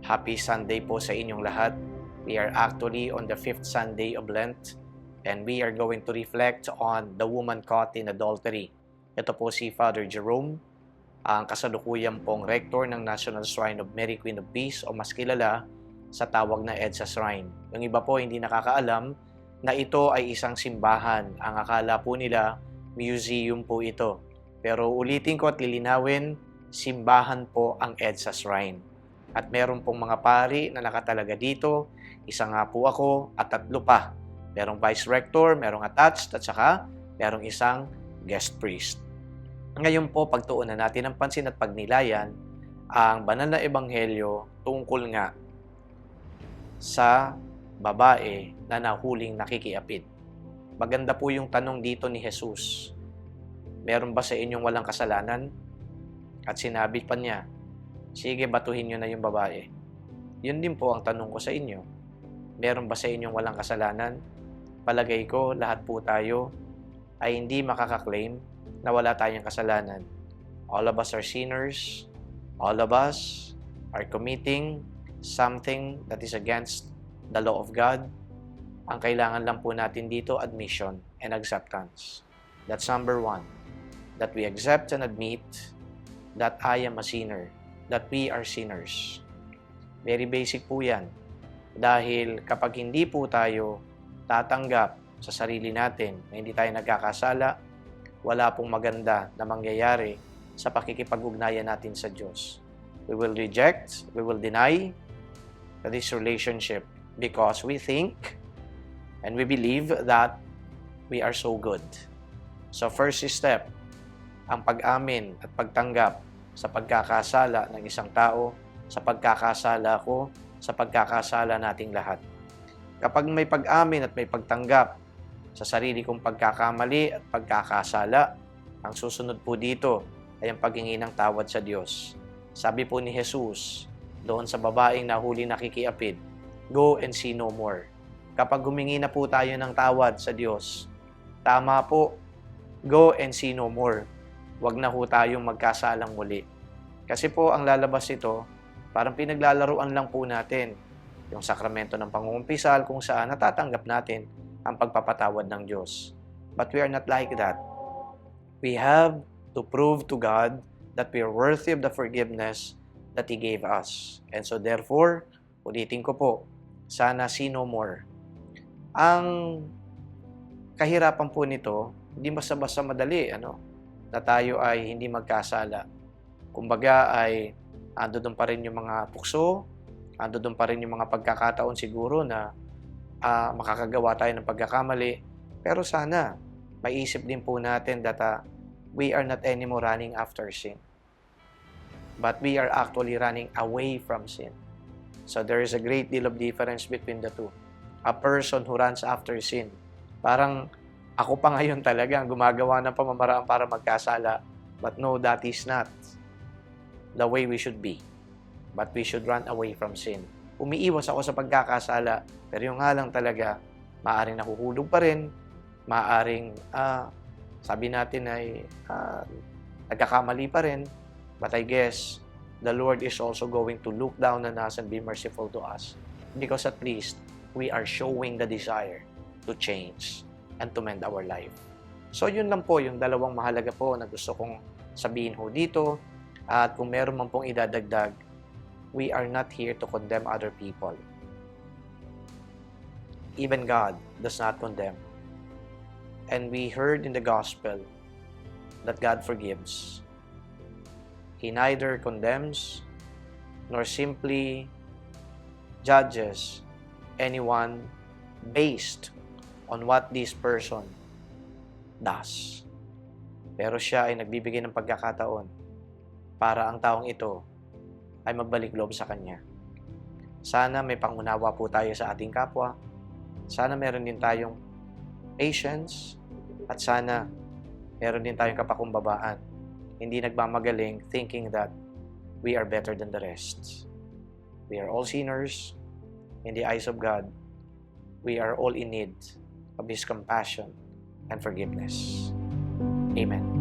Happy Sunday po sa inyong lahat. We are actually on the 5th Sunday of Lent and we are going to reflect on the woman caught in adultery. Ito po si Father Jerome, ang kasalukuyan pong rector ng National Shrine of Mary Queen of Peace o mas kilala sa tawag na EDSA Shrine. Yung iba po hindi nakakaalam na ito ay isang simbahan. Ang akala po nila, museum po ito. Pero ulitin ko at lilinawin, simbahan po ang EDSA Shrine. At meron pong mga pari na nakatalaga dito. Isa nga po ako at 3 pa. Merong vice rector, merong attached, at saka merong isang guest priest. Ngayon po, pagtuunan natin ng pansin at pagnilayan ang banal na ebanghelyo tungkol nga sa babae na nahuling nakikiapid. Maganda po yung tanong dito ni Jesus. Meron ba sa inyong walang kasalanan? At sinabi pa niya, sige, batuhin nyo na yung babae. Yun din po ang tanong ko sa inyo. Meron ba sa inyong walang kasalanan? Palagay ko, lahat po tayo ay hindi makakaklaim na wala tayong kasalanan. All of us are sinners. All of us are committing something that is against the law of God. Ang kailangan lang po natin dito, admission and acceptance. That's number 1. That we accept and admit that I am a sinner. That we are sinners. Very basic po yan. Dahil kapag hindi po tayo tatanggap sa sarili natin na hindi tayo nagkakasala, wala pong maganda na mangyayari sa pakikipag-ugnayan natin sa Diyos. We will reject, we will deny this relationship because we think and we believe that we are so good. So first step, ang pag-amin at pagtanggap sa pagkakasala ng isang tao, sa pagkakasala ko, sa pagkakasala nating lahat. Kapag may pag-amin at may pagtanggap sa sarili kong pagkakamali at pagkakasala, ang susunod po dito ay ang paghingi ng tawad sa Diyos. Sabi po ni Jesus doon sa babaeng nahuli nakikiapid, go and sin no more. Kapag humingi na po tayo ng tawad sa Diyos, tama po, go and sin no more. Huwag na po tayong magkasalang muli. Kasi po ang lalabas ito, parang pinaglalaruan lang po natin yung sakramento ng pangungumpisal kung saan natatanggap natin ang pagpapatawad ng Diyos. But we are not like that. We have to prove to God that we are worthy of the forgiveness that He gave us. And so therefore, ulitin ko po, sana sin no more. Ang kahirapan po nito, hindi basta-basta madali, na tayo ay hindi magkasala. Kumbaga ay ando doon pa rin yung mga tukso, ando doon pa rin yung mga pagkakataon siguro na makakagawa tayo ng pagkakamali. Pero sana, maisip din po natin that we are not anymore running after sin. But we are actually running away from sin. So there is a great deal of difference between the two. A person who runs after sin, parang ako pa ngayon talaga ang gumagawa ng pamamaraan para magkasala. But no, that is not the way we should be. But we should run away from sin. Umiiwas ako sa pagkakasala, pero yung nga lang talaga, maaaring nahuhulog pa rin, maaaring, sabi natin ay nagkakamali pa rin. But I guess, the Lord is also going to look down on us and be merciful to us. Because at least, we are showing the desire to change and to mend our life. So yun lang po yung dalawang mahalaga po na gusto kong sabihin ho dito. At kung meron man pong idadagdag, we are not here to condemn other people. Even God does not condemn. And we heard in the gospel that God forgives. He neither condemns nor simply judges anyone based on what this person does. Pero siya ay nagbibigay ng pagkakataon para ang taong ito ay magbalik loob sa Kanya. Sana may pangunawa po tayo sa ating kapwa. Sana meron din tayong patience at sana meron din tayong kapakumbabaan. Hindi nagmamagaling thinking that we are better than the rest. We are all sinners in the eyes of God. We are all in need of His compassion and forgiveness. Amen.